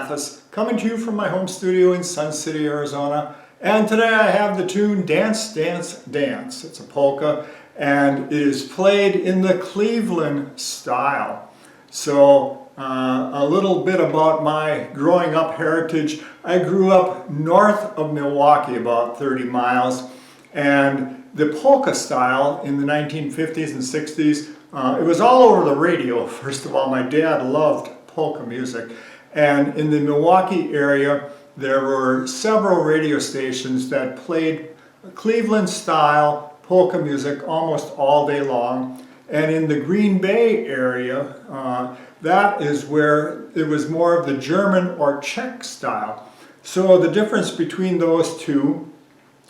Mathis, coming to you from my home studio in Sun City, Arizona. And today I have the tune Dance, Dance, Dance. It's a polka, and it is played in the Cleveland style. So a little bit about my growing up heritage. I grew up north of Milwaukee, about 30 miles, and the polka style in the 1950s and 60s, it was all over the radio. First of all, my dad loved polka music, and in the Milwaukee area there were several radio stations that played Cleveland style polka music almost all day long. And in the Green Bay area, that is where it was more of the German or Czech style. So the difference between those two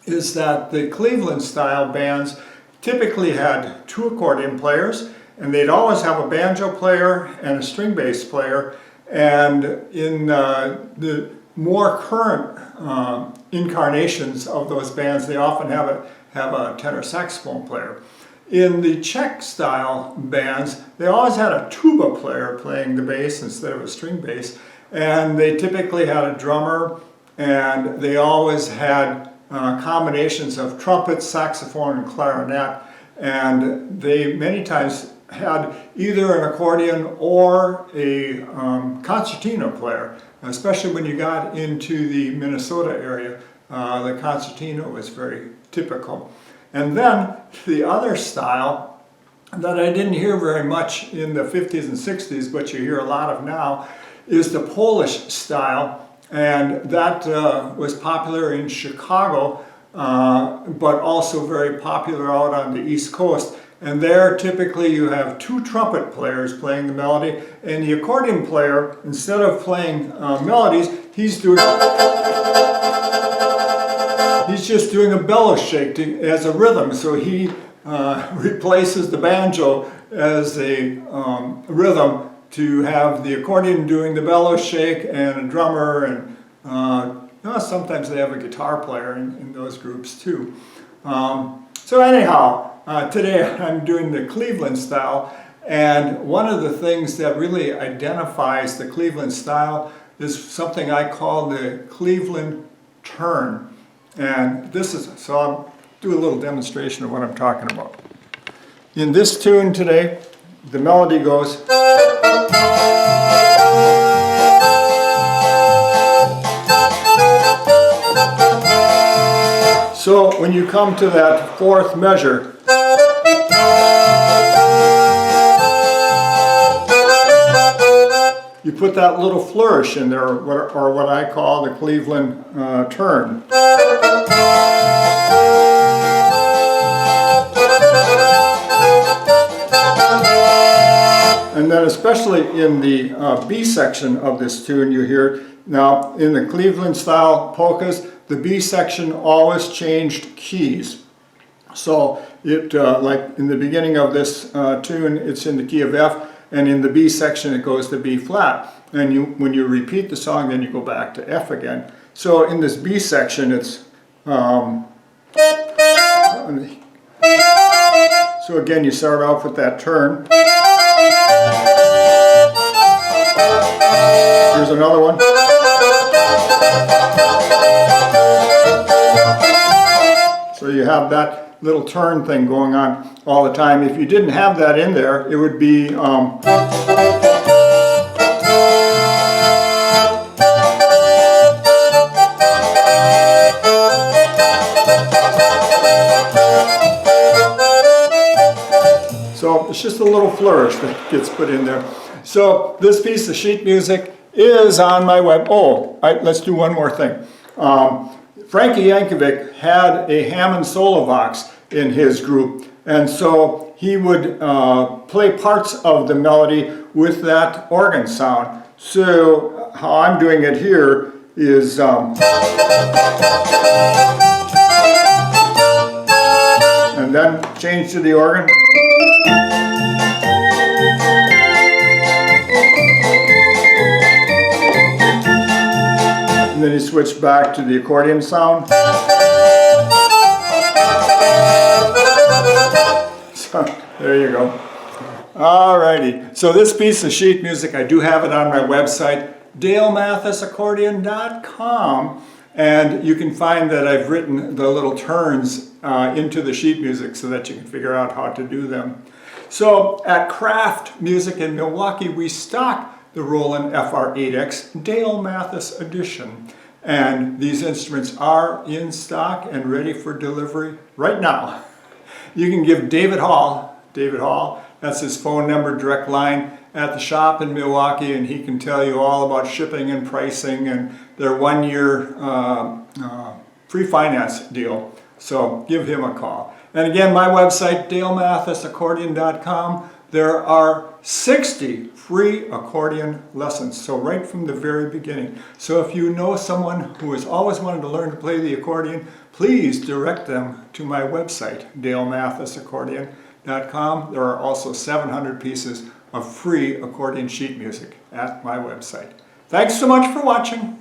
is that the Cleveland style bands typically had two accordion players, and they'd always have a banjo player and a string bass player. And in the more current incarnations of those bands, they often have a tenor saxophone player. In the Czech style bands, they always had a tuba player playing the bass instead of a string bass, and they typically had a drummer, and they always had combinations of trumpet, saxophone, and clarinet, and they many times had either an accordion or a concertina player, especially when you got into the Minnesota area. The concertina was very typical. And then the other style that I didn't hear very much in the 50s and 60s, but you hear a lot of now, is the Polish style. And that was popular in Chicago, but also very popular out on the East Coast. And there typically you have two trumpet players playing the melody, and the accordion player, instead of playing melodies, he's just doing a bellow shake as a rhythm. So he replaces the banjo as a rhythm to have the accordion doing the bellow shake and a drummer, and sometimes they have a guitar player in those groups too. So anyhow, today I'm doing the Cleveland style, and one of the things that really identifies the Cleveland style is something I call the Cleveland turn. And this is, so I'll do a little demonstration of what I'm talking about. In this tune today, the melody goes. So when you come to that fourth measure, you put that little flourish in there, or what I call the Cleveland turn. And then especially in the B section of this tune you hear, now in the Cleveland style polkas, the B section always changed keys. So it, like in the beginning of this tune, it's in the key of F, and in the B section it goes to B flat. And when you repeat the song, then you go back to F again. So in this B section, it's so again, you start off with that turn. Here's another one. So you have that little turn thing going on all the time. If you didn't have that in there, it would be so it's just a little flourish that gets put in there. So this piece of sheet music is on my web. Let's do one more thing. Frankie Yankovic had a Hammond solo box in his group, and so he would play parts of the melody with that organ sound. So how I'm doing it here is and then change to the organ. And then you switch back to the accordion sound. So there you go. Alrighty, so this piece of sheet music, I do have it on my website, Mathisaccordion.com, and you can find that I've written the little turns into the sheet music so that you can figure out how to do them. So at Kraft Music in Milwaukee, we stock the Roland FR8X Dale Mathis Edition. And these instruments are in stock and ready for delivery right now. You can give David Hall, that's his phone number, direct line at the shop in Milwaukee, and he can tell you all about shipping and pricing and their 1-year free finance deal. So give him a call. And again, my website, DaleMathisAccordion.com. There are 60 free accordion lessons, so right from the very beginning. So if you know someone who has always wanted to learn to play the accordion, please direct them to my website, DaleMathisAccordion.com. There are also 700 pieces of free accordion sheet music at my website. Thanks so much for watching.